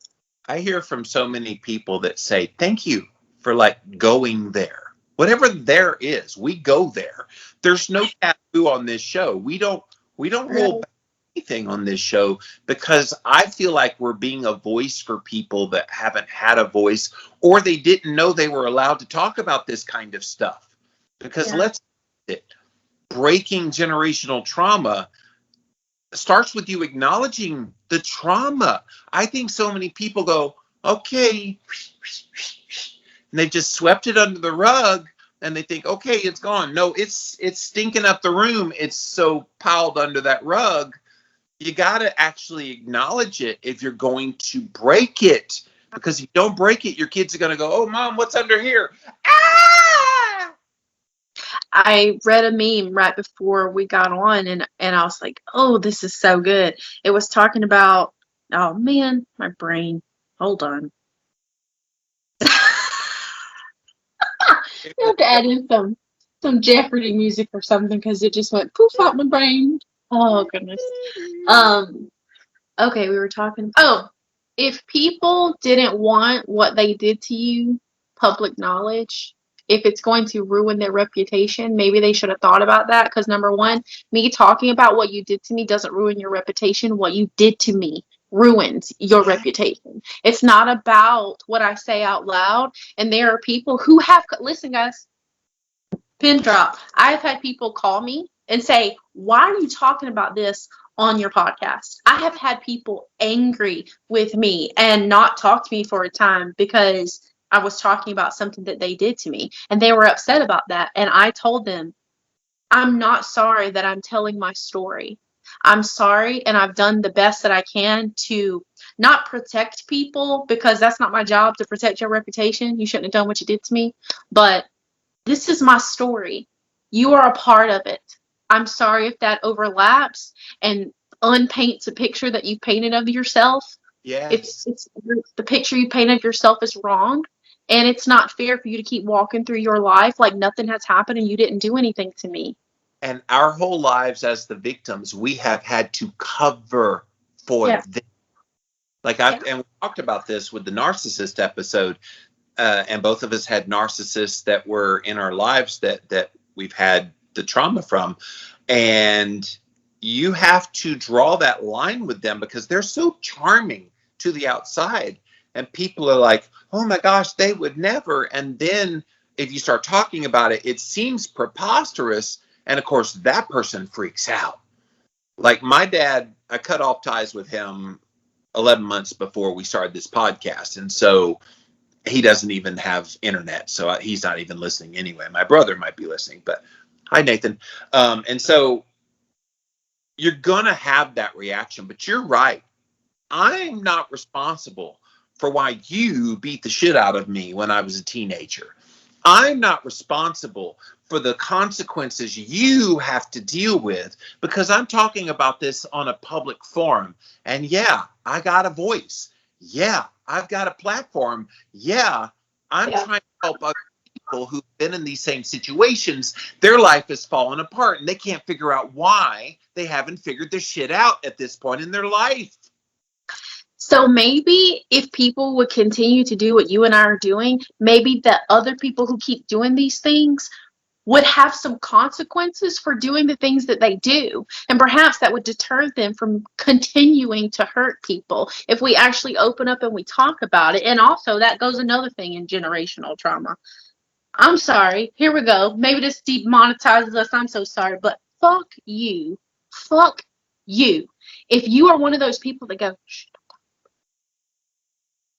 I hear from so many people that say, thank you for like going there. Whatever there is, we go there. There's no taboo on this show. We don't roll back anything on this show, because I feel like we're being a voice for people that haven't had a voice, or they didn't know they were allowed to talk about this kind of stuff. Because let's face it, breaking generational trauma starts with you acknowledging the trauma. I think so many people go, okay, and they've just swept it under the rug and they think, okay, it's gone. No, it's stinking up the room. It's so piled under that rug. You got to actually acknowledge it if you're going to break it, because if you don't break it, your kids are going to go, oh, Mom, what's under here? Ah! I read a meme right before we got on, and I was like, oh, this is so good. It was talking about, oh man, my brain. Hold on. You have to add in some Jeopardy music or something, because it just went poof out my brain. Oh goodness. Okay, we were talking. Oh, if people didn't want what they did to you public knowledge, if it's going to ruin their reputation, maybe they should have thought about that. Because number one, me talking about what you did to me doesn't ruin your reputation. What you did to me ruins your reputation. It's not about what I say out loud. And there are people who have, listen guys, pin drop. I've had people call me and say, why are you talking about this on your podcast? I have had people angry with me and not talk to me for a time because I was talking about something that they did to me, and they were upset about that. And I told them, I'm not sorry that I'm telling my story. I'm sorry, and I've done the best that I can to not protect people, because that's not my job to protect your reputation. You shouldn't have done what you did to me. But this is my story. You are a part of it. I'm sorry if that overlaps and unpaints a picture that you've painted of yourself. Yeah. It's the picture you paint of yourself is wrong, and it's not fair for you to keep walking through your life like nothing has happened and you didn't do anything to me. And our whole lives as the victims, we have had to cover for them. Like and we talked about this with the narcissist episode, and both of us had narcissists that were in our lives that we've had the trauma from, and you have to draw that line with them because they're so charming to the outside, and people are like, oh my gosh, they would never. And then if you start talking about it, it seems preposterous, and of course that person freaks out. Like my dad, I cut off ties with him 11 months before we started this podcast, and so he doesn't even have internet, so he's not even listening anyway. My brother might be listening, but hi, Nathan. And so you're going to have that reaction, but you're right. I'm not responsible for why you beat the shit out of me when I was a teenager. I'm not responsible for the consequences you have to deal with, because I'm talking about this on a public forum. And yeah, I got a voice. Yeah, I've got a platform. Yeah, I'm trying to help other people who've been in these same situations. Their life has fallen apart and they can't figure out why they haven't figured their shit out at this point in their life. So maybe if people would continue to do what you and I are doing, maybe the other people who keep doing these things would have some consequences for doing the things that they do. And perhaps that would deter them from continuing to hurt people if we actually open up and we talk about it. And also that goes another thing in generational trauma. I'm sorry. Here we go. Maybe this demonetizes us. I'm so sorry. But fuck you. Fuck you. If you are one of those people that go, shh,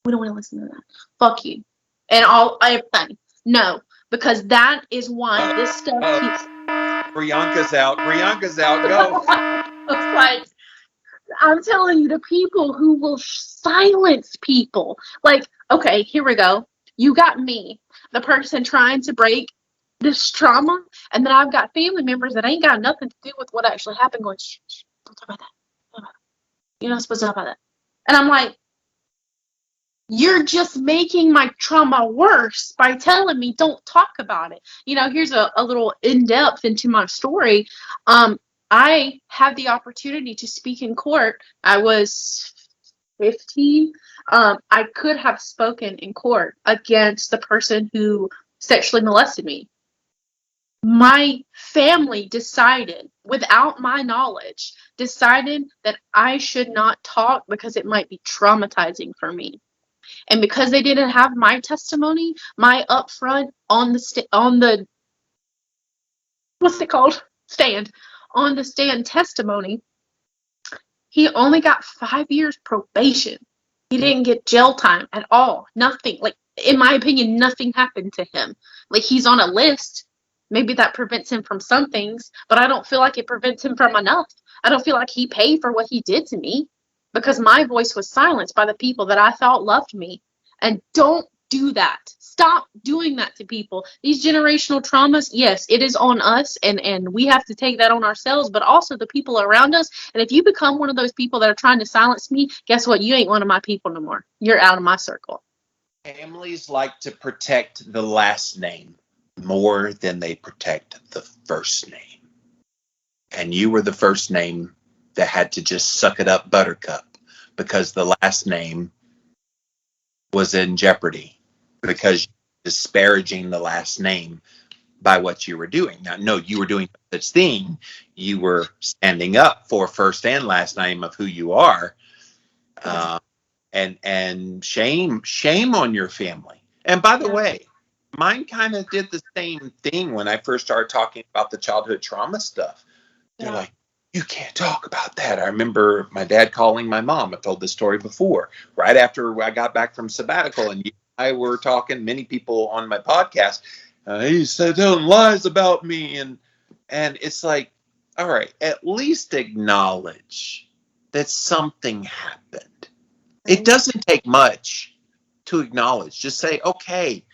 we don't want to listen to that. Fuck you. And everything. No. Because that is why this stuff keeps. Brianka's out. Brianka's out. Go. It's like, I'm telling you, the people who will silence people. Like, okay, here we go. You got me, the person trying to break this trauma, and then I've got family members that ain't got nothing to do with what actually happened going, shh, don't talk about that. You're not supposed to talk about that. And I'm like, you're just making my trauma worse by telling me don't talk about it. You know, here's a little in-depth into my story. I had the opportunity to speak in court. I was 15. I could have spoken in court against the person who sexually molested me. My family decided, without my knowledge, decided that I should not talk because it might be traumatizing for me. And because they didn't have my testimony, my upfront on the what's it called? On the stand testimony, he only got 5 years probation. He didn't get jail time at all. Nothing. Like, in my opinion, nothing happened to him. Like, he's on a list. Maybe that prevents him from some things, but I don't feel like it prevents him from enough. I don't feel like he paid for what he did to me, because my voice was silenced by the people that I thought loved me. And don't do that. Stop doing that to people. These generational traumas, yes, it is on us, and we have to take that on ourselves, but also the people around us. And if you become one of those people that are trying to silence me, guess what? You ain't one of my people no more. You're out of my circle. Families like to protect the last name more than they protect the first name. And you were the first name that had to just suck it up, Buttercup, because the last name was in jeopardy because you're disparaging the last name by what you were doing. Now, no, you were doing such thing. You were standing up for first and last name of who you are. And shame on your family. And by the way, mine kind of did the same thing when I first started talking about the childhood trauma stuff. They're like, you can't talk about that. I remember my dad calling my mom. I've told this story before. Right after I got back from sabbatical, and you and I were talking, many people on my podcast, he said telling lies about me. And it's like, all right, at least acknowledge that something happened. It doesn't take much to acknowledge. Just say, okay,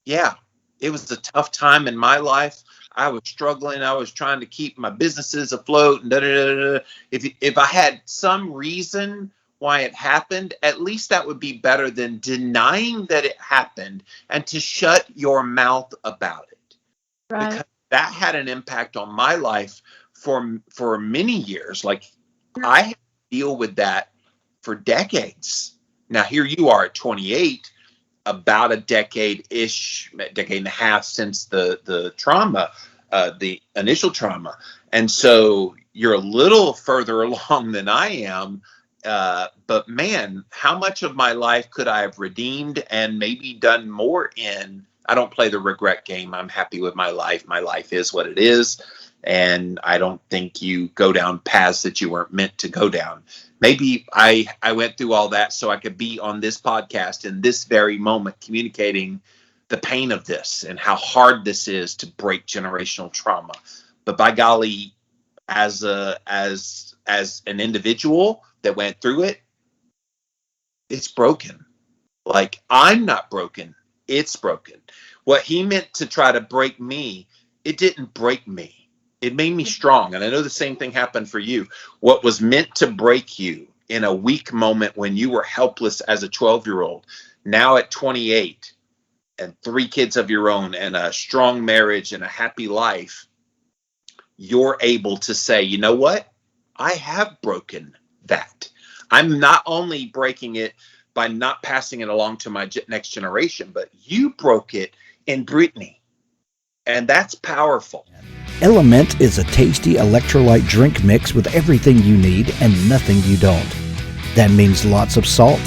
yeah, it was a tough time in my life. I was struggling. I was trying to keep my businesses afloat. And da, da, da, da. If I had some reason why it happened, at least that would be better than denying that it happened and to shut your mouth about it. Right. Because that had an impact on my life for many years. Like I had to deal with that for decades. Now here you are at 28, about a decade and a half since the trauma, the initial trauma, and so you're a little further along than I am. But man, how much of my life could I have redeemed and maybe done more in? I don't play the regret game. I'm happy with my life. My life is what it is. And I don't think you go down paths that you weren't meant to go down. Maybe I went through all that so I could be on this podcast in this very moment, communicating the pain of this and how hard this is to break generational trauma. But by golly, as an individual that went through it, it's broken. Like I'm not broken. It's broken. What he meant to try to break me, it didn't break me. It made me strong. And I know the same thing happened for you. What was meant to break you in a weak moment when you were helpless as a 12-year-old, now at 28 and 3 kids of your own and a strong marriage and a happy life, you're able to say, you know what? I have broken that. I'm not only breaking it by not passing it along to my next generation, but you broke it in Brittany. And that's powerful. Element is a tasty electrolyte drink mix with everything you need and nothing you don't. That means lots of salt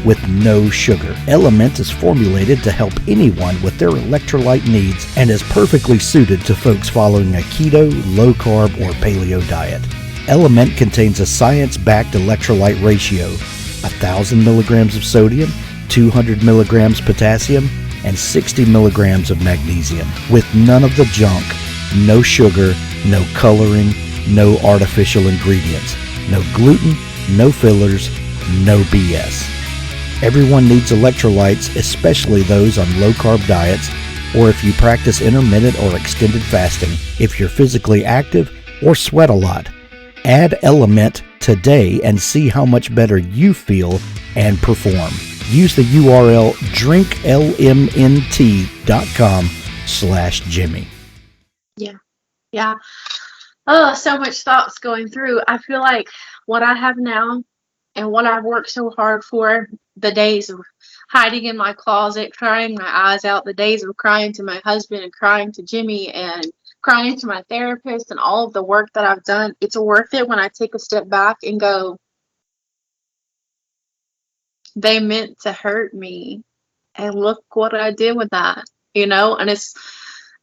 with no sugar. Element is formulated to help anyone with their electrolyte needs and is perfectly suited to folks following a keto, low-carb, or paleo diet. Element contains a science-backed electrolyte ratio, 1,000 milligrams of sodium, 200 milligrams potassium, and 60 milligrams of magnesium, with none of the junk, no sugar, no coloring, no artificial ingredients, no gluten, no fillers, no BS. Everyone needs electrolytes, especially those on low-carb diets, or if you practice intermittent or extended fasting, if you're physically active, or sweat a lot. Add Element today and see how much better you feel and perform. Use the URL drinklmnt.com/Jimmy. Yeah. Oh, so much thoughts going through. I feel like what I have now and what I've worked so hard for, the days of hiding in my closet, crying my eyes out, the days of crying to my husband and crying to Jimmy and crying to my therapist and all of the work that I've done, it's worth it when I take a step back and go, they meant to hurt me. And look what I did with that, and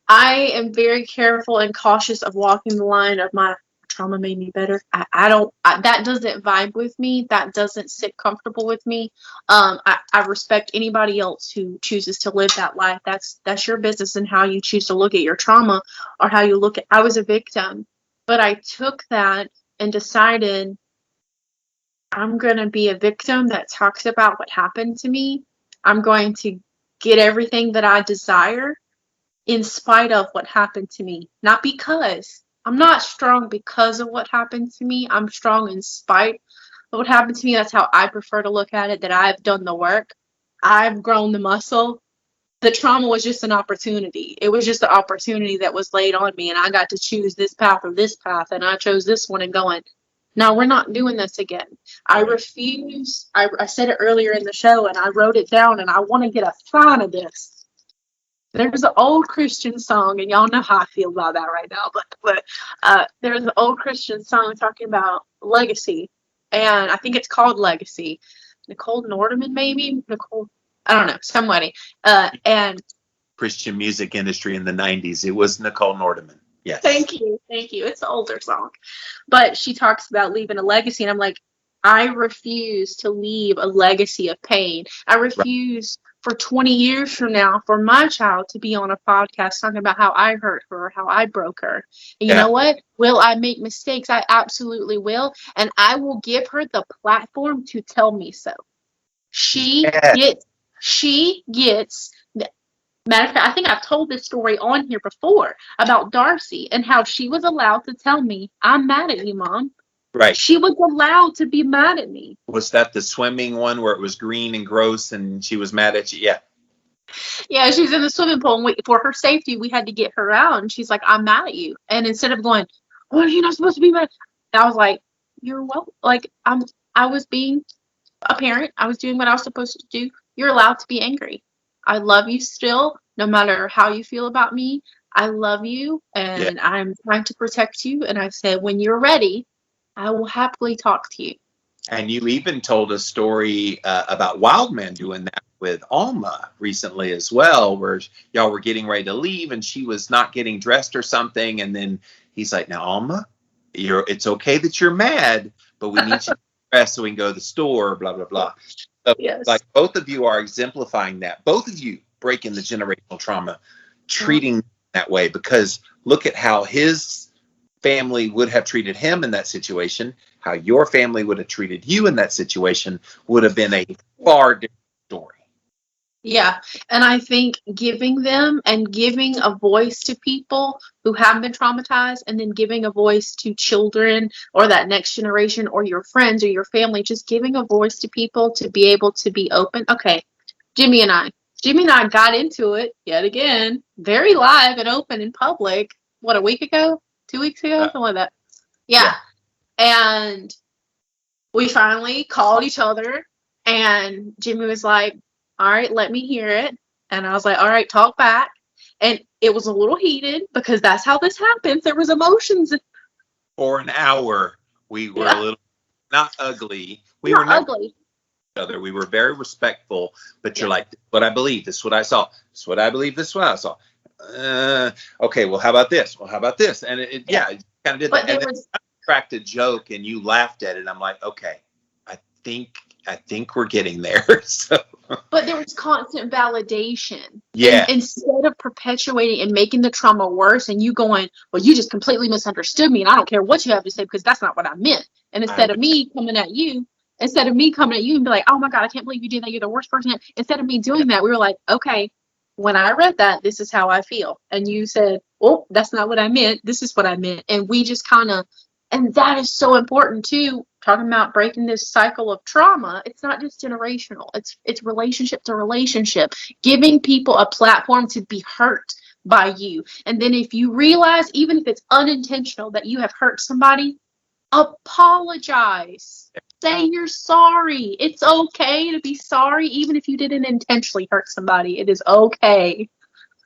I am very careful and cautious of walking the line of my trauma made me better. That doesn't vibe with me. That doesn't sit comfortable with me. I respect anybody else who chooses to live that life. That's your business and how you choose to look at your trauma or how you look at, I was a victim, but I took that and decided I'm going to be a victim that talks about what happened to me. I'm going to get everything that I desire in spite of what happened to me. Not because. I'm not strong because of what happened to me. I'm strong in spite of what happened to me. That's how I prefer to look at it, that I've done the work. I've grown the muscle. The trauma was just an opportunity. It was just the opportunity that was laid on me, and I got to choose this path or this path, and I chose this one and going, no, we're not doing this again. I refuse. I said it earlier in the show, and I wrote it down, and I want to get a sign of this. There's an old Christian song, and y'all know how I feel about that right now, but there's an old Christian song talking about legacy, and I think it's called Legacy. Nicole Nordeman, maybe? I don't know, somebody. And Christian music industry in the 90s. It was Nicole Nordeman. Yes. Thank you. It's an older song. But she talks about leaving a legacy, and I'm like, I refuse to leave a legacy of pain. I refuse for 20 years from now for my child to be on a podcast talking about how I hurt her, how I broke her. And you know what? Will I make mistakes? I absolutely will. And I will give her the platform to tell me so. She gets, matter of fact, I think I've told this story on here before about Darcy and how she was allowed to tell me, I'm mad at you, Mom. Right. She was allowed to be mad at me. Was that the swimming one where it was green and gross and she was mad at you? Yeah. Yeah, she was in the swimming pool, and for her safety, we had to get her out. And she's like, I'm mad at you. And instead of going, well, are you not supposed to be mad? I was like, you're well. Like, I was being a parent. I was doing what I was supposed to do. You're allowed to be angry. I love you still, no matter how you feel about me. I love you, and I'm trying to protect you. And I said, when you're ready, I will happily talk to you. And you even told a story about Wildman doing that with Alma recently as well, where y'all were getting ready to leave and she was not getting dressed or something. And then he's like, now, Alma, it's okay that you're mad, but we need you to dress so we can go to the store, blah, blah, blah. So, like, both of you are exemplifying that. Both of you breaking the generational trauma, treating that way, because look at how his family would have treated him in that situation. How your family would have treated you in that situation would have been a far different story. Yeah. And I think giving them and giving a voice to people who have been traumatized, and then giving a voice to children or that next generation or your friends or your family, just giving a voice to people to be able to be open. Okay. Jimmy and I got into it yet again, very live and open in public. What, a week ago? 2 weeks ago? Something like that. Yeah. And we finally called each other, and Jimmy was like, all right, let me hear it. And I was like, all right, talk back. And it was a little heated because that's how this happens. There was emotions. For an hour, we were a little, not ugly. We not were never ugly. Each other. We were very respectful, but you're like, this is what I believe. This is what I saw. This is what I believe. This is what I saw. Okay, well, how about this? Well, how about this? And it kind of did but that. And then I cracked a joke and you laughed at it. I'm like, okay, I think we're getting there. So. But there was constant validation. Yeah. And instead of perpetuating and making the trauma worse, and you going, well, you just completely misunderstood me, and I don't care what you have to say because that's not what I meant. And instead of me coming at you and be like, oh my God, I can't believe you did that. You're the worst person. Instead of me doing that, we were like, okay, when I read that, this is how I feel. And you said, oh, that's not what I meant. This is what I meant. And we just kind of, and that is so important too. Talking about breaking this cycle of trauma, it's not just generational. It's relationship to relationship, giving people a platform to be hurt by you. And then if you realize, even if it's unintentional, that you have hurt somebody, apologize. Say you're sorry. It's okay to be sorry, even if you didn't intentionally hurt somebody. It is okay.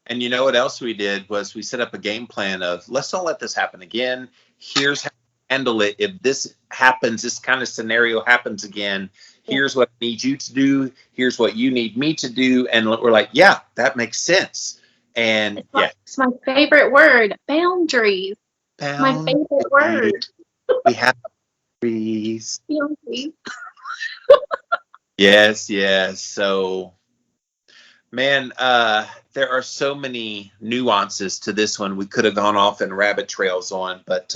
And you know what else we did was we set up a game plan of, let's don't let this happen again. Here's how handle it. If this happens, this kind of scenario happens again, here's what I need you to do. Here's what you need me to do. And we're like, yeah, that makes sense. And it's my favorite word, boundaries. My favorite word. We have boundaries. Yes. So, man, there are so many nuances to this one. We could have gone off in rabbit trails on, but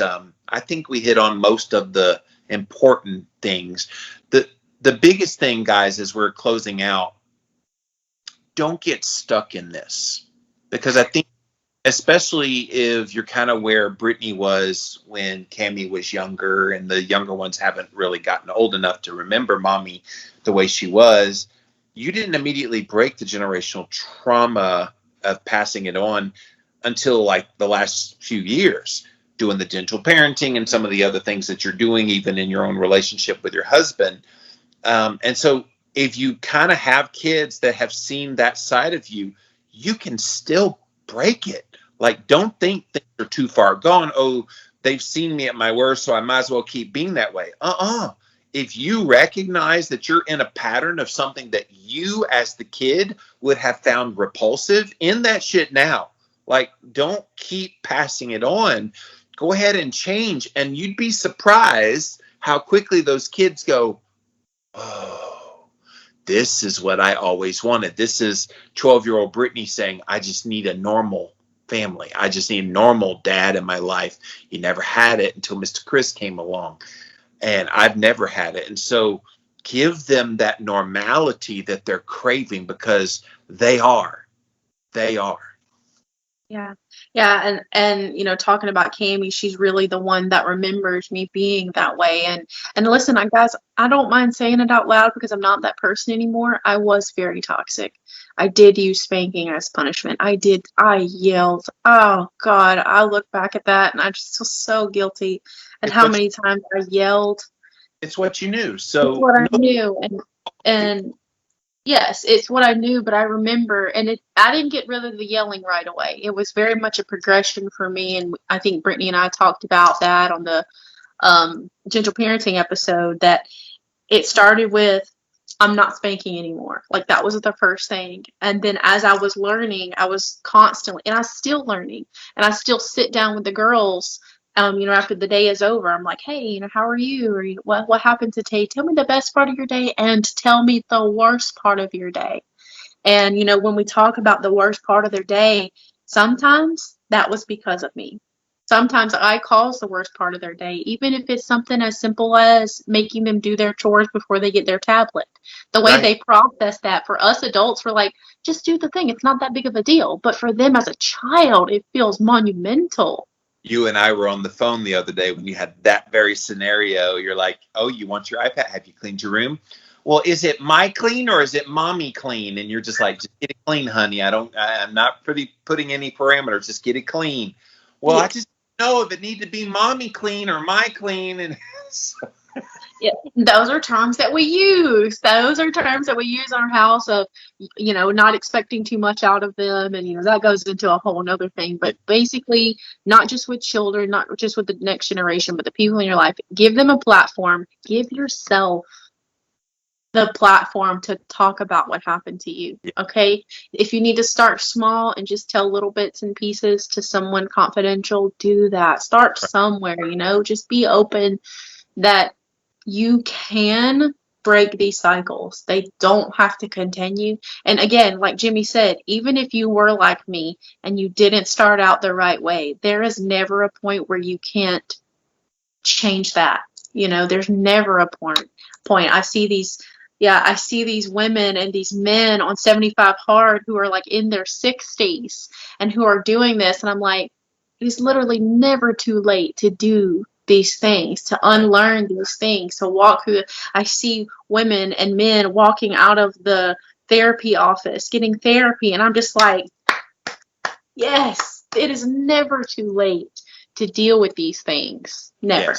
I think we hit on most of the important things. The biggest thing, guys, as we're closing out, don't get stuck in this, because I think, especially if you're kind of where Brittany was when Cammie was younger, and the younger ones haven't really gotten old enough to remember mommy the way she was, you didn't immediately break the generational trauma of passing it on until like the last few years, doing the gentle parenting and some of the other things that you're doing, even in your own relationship with your husband. And so if you kind of have kids that have seen that side of you, you can still break it. Like, don't think things are too far gone. Oh, they've seen me at my worst, so I might as well keep being that way. If you recognize that you're in a pattern of something that you as the kid would have found repulsive, end that shit now. Like, don't keep passing it on. Go ahead and change. And you'd be surprised how quickly those kids go, oh, this is what I always wanted. This is 12-year-old Brittany saying, I just need a normal family. I just need a normal dad in my life. You never had it until Mr. Chris came along. And I've never had it. And so give them that normality that they're craving, because they are. They are. Yeah. Yeah. And, talking about Cammie, she's really the one that remembers me being that way. And listen, guys, I don't mind saying it out loud because I'm not that person anymore. I was very toxic. I did use spanking as punishment. I yelled. Oh God. I look back at that and I just feel so guilty at how many times I yelled. It's what you knew. It's So what I knew. And yes, it's what I knew, but I remember, and I didn't get rid of the yelling right away. It was very much a progression for me, and I think Brittany and I talked about that on the gentle parenting episode, that it started with, I'm not spanking anymore. Like, that was the first thing. And then as I was learning, I was constantly, and I'm still learning, and I still sit down with the girls, after the day is over. I'm like, hey, how are you? Or what happened today? Tell me the best part of your day and tell me the worst part of your day. And, when we talk about the worst part of their day, sometimes that was because of me. Sometimes I cause the worst part of their day, even if it's something as simple as making them do their chores before they get their tablet. The way they process that, for us adults, we're like, just do the thing. It's not that big of a deal. But for them as a child, it feels monumental. You and I were on the phone the other day when you had that very scenario. You're like, oh, you want your iPad? Have you cleaned your room? Well, is it my clean or is it mommy clean? And you're just like, just get it clean, honey. I'm not putting any parameters. Just get it clean. Well, I just know if it need to be mommy clean or my clean. And yeah, those are terms that we use. Those are terms that we use in our house of, not expecting too much out of them. And, that goes into a whole nother thing. But basically, not just with children, not just with the next generation, but the people in your life, give them a platform. Give yourself the platform to talk about what happened to you. Okay. If you need to start small and just tell little bits and pieces to someone confidential, do that. Start somewhere, just be open that you can break these cycles. They don't have to continue. And again, like Jimmy said, even if you were like me and you didn't start out the right way, there is never a point where you can't change that. There's never a point. I see these women and these men on 75 Hard who are like in their 60s and who are doing this. And I'm like, it's literally never too late to do these things, to unlearn these things, to walk through. I see women and men walking out of the therapy office, getting therapy. And I'm just like, yes, it is never too late to deal with these things. Never.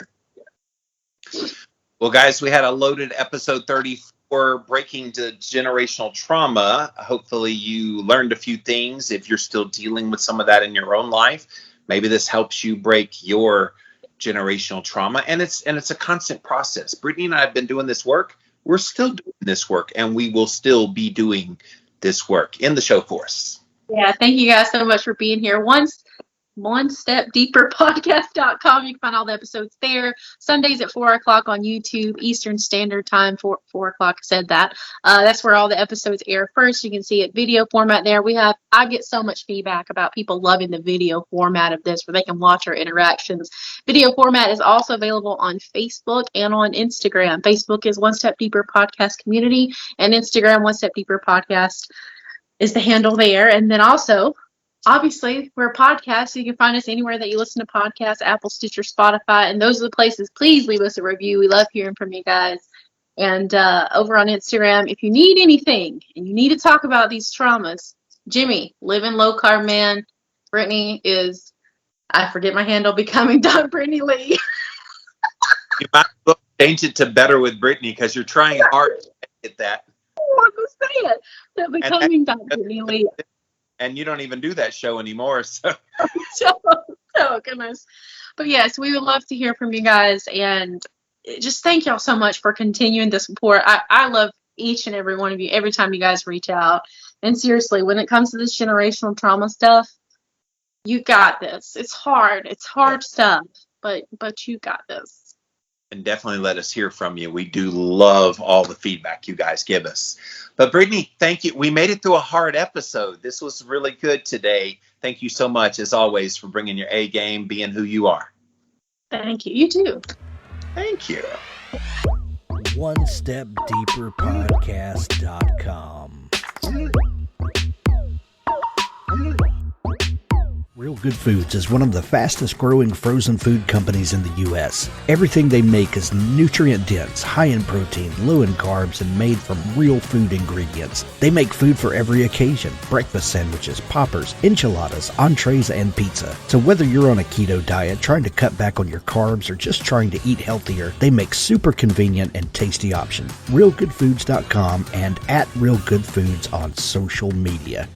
Yes. Well, guys, we had a loaded episode 34, breaking to generational trauma. Hopefully you learned a few things. If you're still dealing with some of that in your own life, maybe this helps you break your generational trauma. And it's a constant process. Brittany and I have been doing this work. We're still doing this work, and we will still be doing this work in the show force. Yeah, thank you guys so much for being here. One Step Deeper podcast.com. You can find all the episodes there. Sundays at 4:00 on YouTube, Eastern Standard Time, 4 o'clock. I said that. That's where all the episodes air first. You can see it video format there. I get so much feedback about people loving the video format of this, where they can watch our interactions. Video format is also available on Facebook and on Instagram. Facebook is One Step Deeper Podcast Community, and Instagram, One Step Deeper Podcast is the handle there. And then also, obviously, we're a podcast, so you can find us anywhere that you listen to podcasts, Apple, Stitcher, Spotify, and those are the places. Please leave us a review. We love hearing from you guys. And over on Instagram, if you need anything and you need to talk about these traumas, Jimmy, Living Low Carb Man. Brittany is, I forget my handle, Becoming Dog Brittany Lee. You might as well change it to Better with Brittany, because you're trying hard to get that. I want to say it. The Becoming Dog Brittany Lee. And you don't even do that show anymore. So. Oh, goodness. But yes, we would love to hear from you guys. And just thank y'all so much for continuing the support. I love each and every one of you every time you guys reach out. And seriously, when it comes to this generational trauma stuff, you got this. It's hard. It's hard stuff. But you got this. And definitely let us hear from you. We do love all the feedback you guys give us. But Brittany, thank you. We made it through a hard episode. This was really good today. Thank you so much, as always, for bringing your A game, being who you are. Thank you. You too. Thank you. OneStepDeeperPodcast.com. Real Good Foods is one of the fastest growing frozen food companies in the U.S. Everything they make is nutrient dense, high in protein, low in carbs, and made from real food ingredients. They make food for every occasion: breakfast sandwiches, poppers, enchiladas, entrees, and pizza. So whether you're on a keto diet, trying to cut back on your carbs, or just trying to eat healthier, they make super convenient and tasty options. RealGoodFoods.com and @RealGoodFoods on social media.